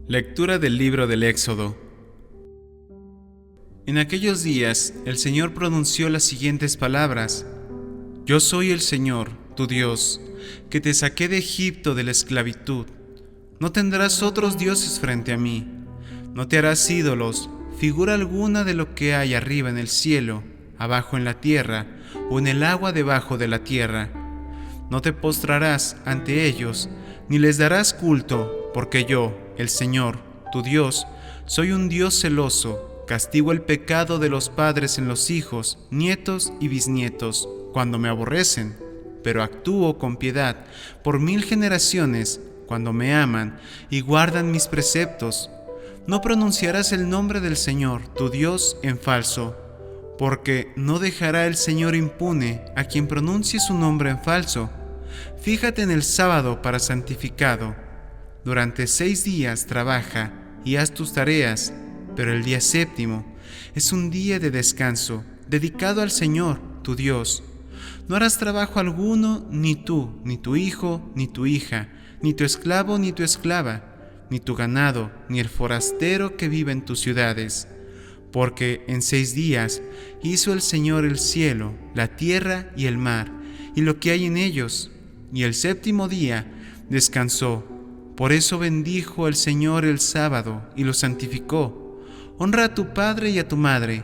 Lectura del libro del Éxodo. En aquellos días el Señor pronunció las siguientes palabras: Yo soy el Señor, tu Dios, que te saqué de Egipto de la esclavitud. No tendrás otros dioses frente a mí. No te harás ídolos, figura alguna de lo que hay arriba en el cielo, abajo en la tierra, o en el agua debajo de la tierra. No te postrarás ante ellos, ni les darás culto, porque yo, el Señor, tu Dios, soy un Dios celoso, castigo el pecado de los padres en los hijos, nietos y bisnietos, cuando me aborrecen, pero actúo con piedad por 1000 generaciones, cuando me aman y guardan mis preceptos. No pronunciarás el nombre del Señor, tu Dios, en falso, porque no dejará el Señor impune a quien pronuncie su nombre en falso. Fíjate en el sábado para santificado. Durante 6 días trabaja y haz tus tareas, pero el día séptimo es un día de descanso, dedicado al Señor, tu Dios. No harás trabajo alguno, ni tú, ni tu hijo, ni tu hija, ni tu esclavo, ni tu esclava, ni tu ganado, ni el forastero que vive en tus ciudades. Porque en 6 días hizo el Señor el cielo, la tierra y el mar, y lo que hay en ellos, y el séptimo día descansó. Por eso bendijo el Señor el sábado y lo santificó. Honra a tu padre y a tu madre.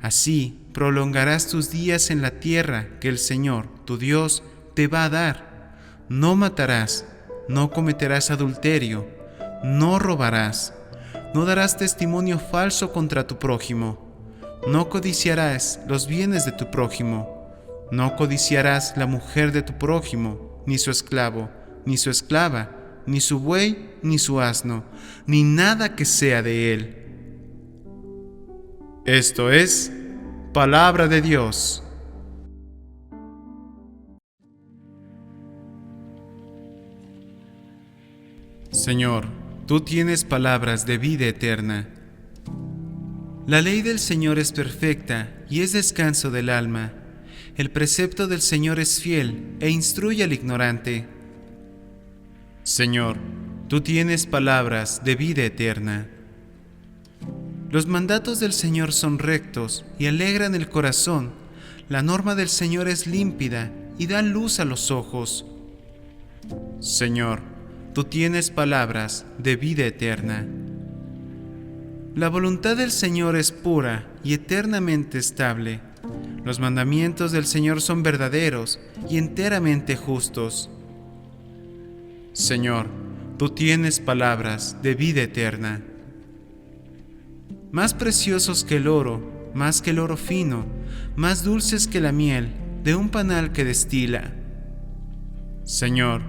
Así prolongarás tus días en la tierra que el Señor, tu Dios, te va a dar. No matarás, no cometerás adulterio, no robarás, no darás testimonio falso contra tu prójimo, no codiciarás los bienes de tu prójimo, no codiciarás la mujer de tu prójimo, ni su esclavo, ni su esclava, ni su buey, ni su asno, ni nada que sea de él. Esto es palabra de Dios. Señor, tú tienes palabras de vida eterna. La ley del Señor es perfecta y es descanso del alma. El precepto del Señor es fiel e instruye al ignorante. Señor, tú tienes palabras de vida eterna. Los mandatos del Señor son rectos y alegran el corazón. La norma del Señor es límpida y da luz a los ojos. Señor, tú tienes palabras de vida eterna. La voluntad del Señor es pura y eternamente estable. Los mandamientos del Señor son verdaderos y enteramente justos. Señor, tú tienes palabras de vida eterna. Más preciosos que el oro, más que el oro fino, más dulces que la miel de un panal que destila. Señor,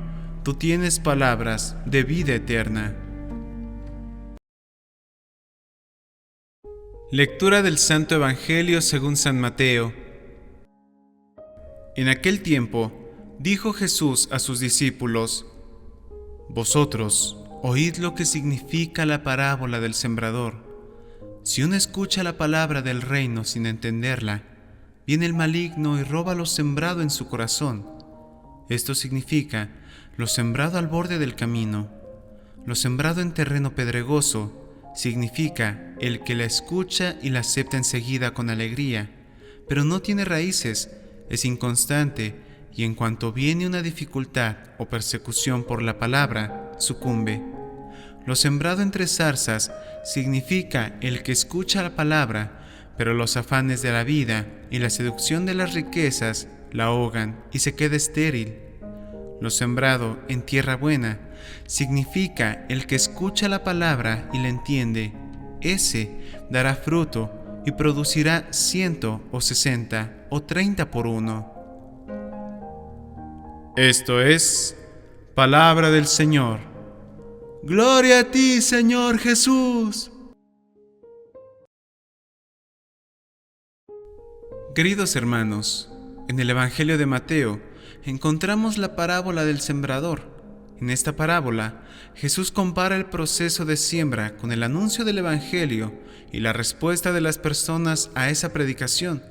tú tienes palabras de vida eterna. Lectura del Santo Evangelio según San Mateo. En aquel tiempo, dijo Jesús a sus discípulos: Vosotros oíd lo que significa la parábola del sembrador. Si uno escucha la palabra del reino sin entenderla, viene el maligno y roba lo sembrado en su corazón. Esto significa lo sembrado al borde del camino. Lo sembrado en terreno pedregoso significa el que la escucha y la acepta enseguida con alegría, pero no tiene raíces, es inconstante y en cuanto viene una dificultad o persecución por la palabra, sucumbe. Lo sembrado entre zarzas significa el que escucha la palabra, pero los afanes de la vida y la seducción de las riquezas la ahogan y se queda estéril. Lo sembrado en tierra buena significa el que escucha la palabra y la entiende. Ese dará fruto y producirá 100 o 60 o 30 por uno. Esto es palabra del Señor. ¡Gloria a ti, Señor Jesús! Queridos hermanos, en el Evangelio de Mateo encontramos la parábola del sembrador. En esta parábola, Jesús compara el proceso de siembra con el anuncio del Evangelio y la respuesta de las personas a esa predicación.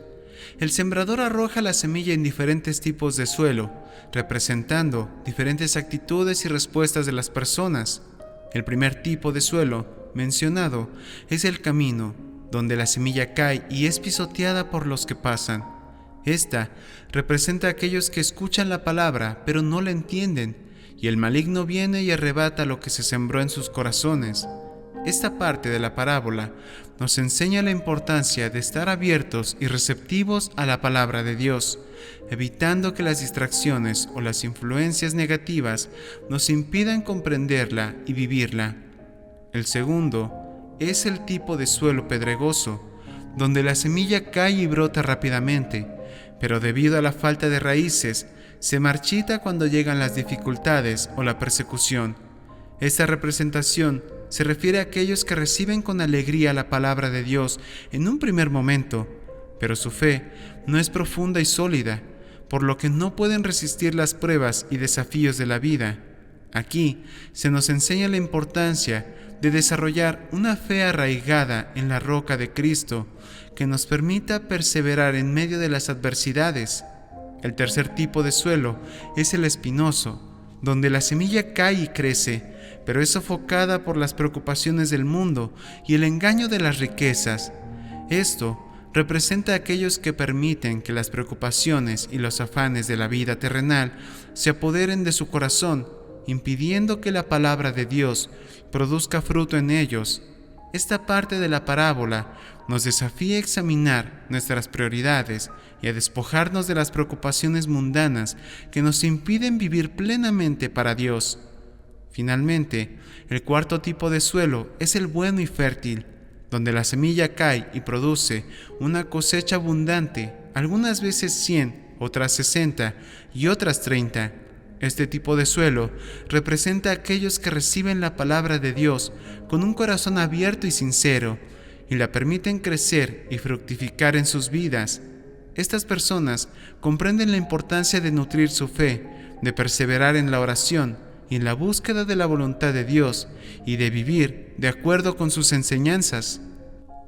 El sembrador arroja la semilla en diferentes tipos de suelo, representando diferentes actitudes y respuestas de las personas. El primer tipo de suelo mencionado es el camino, donde la semilla cae y es pisoteada por los que pasan. Esta representa a aquellos que escuchan la palabra pero no la entienden, y el maligno viene y arrebata lo que se sembró en sus corazones. Esta parte de la parábola nos enseña la importancia de estar abiertos y receptivos a la palabra de Dios, evitando que las distracciones o las influencias negativas nos impidan comprenderla y vivirla. El segundo es el tipo de suelo pedregoso, donde la semilla cae y brota rápidamente, pero debido a la falta de raíces, se marchita cuando llegan las dificultades o la persecución. Esta representación se refiere a aquellos que reciben con alegría la palabra de Dios en un primer momento, pero su fe no es profunda y sólida, por lo que no pueden resistir las pruebas y desafíos de la vida. Aquí se nos enseña la importancia de desarrollar una fe arraigada en la roca de Cristo, que nos permita perseverar en medio de las adversidades. El tercer tipo de suelo es el espinoso, donde la semilla cae y crece, pero es sofocada por las preocupaciones del mundo y el engaño de las riquezas. Esto representa a aquellos que permiten que las preocupaciones y los afanes de la vida terrenal se apoderen de su corazón, impidiendo que la palabra de Dios produzca fruto en ellos. Esta parte de la parábola nos desafía a examinar nuestras prioridades y a despojarnos de las preocupaciones mundanas que nos impiden vivir plenamente para Dios. Finalmente, el cuarto tipo de suelo es el bueno y fértil, donde la semilla cae y produce una cosecha abundante, algunas veces 100, otras 60 y otras 30. Este tipo de suelo representa a aquellos que reciben la palabra de Dios con un corazón abierto y sincero, y la permiten crecer y fructificar en sus vidas. Estas personas comprenden la importancia de nutrir su fe, de perseverar en la oración y en la búsqueda de la voluntad de Dios, y de vivir de acuerdo con sus enseñanzas.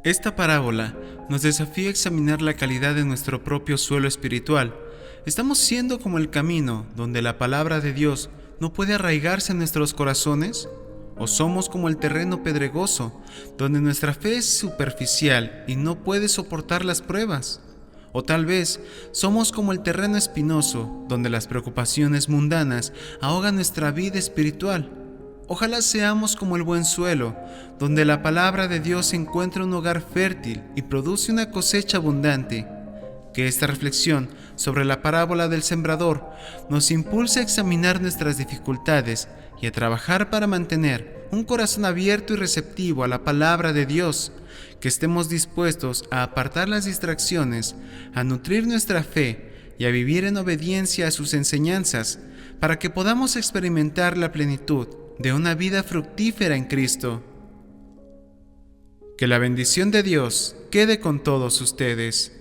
Esta parábola nos desafía a examinar la calidad de nuestro propio suelo espiritual. ¿Estamos siendo como el camino donde la palabra de Dios no puede arraigarse en nuestros corazones? ¿O somos como el terreno pedregoso, donde nuestra fe es superficial y no puede soportar las pruebas? O tal vez somos como el terreno espinoso, donde las preocupaciones mundanas ahogan nuestra vida espiritual. Ojalá seamos como el buen suelo, donde la palabra de Dios encuentra un hogar fértil y produce una cosecha abundante. Que esta reflexión sobre la parábola del sembrador nos impulse a examinar nuestras dificultades y a trabajar para mantener un corazón abierto y receptivo a la palabra de Dios, que estemos dispuestos a apartar las distracciones, a nutrir nuestra fe y a vivir en obediencia a sus enseñanzas, para que podamos experimentar la plenitud de una vida fructífera en Cristo. Que la bendición de Dios quede con todos ustedes.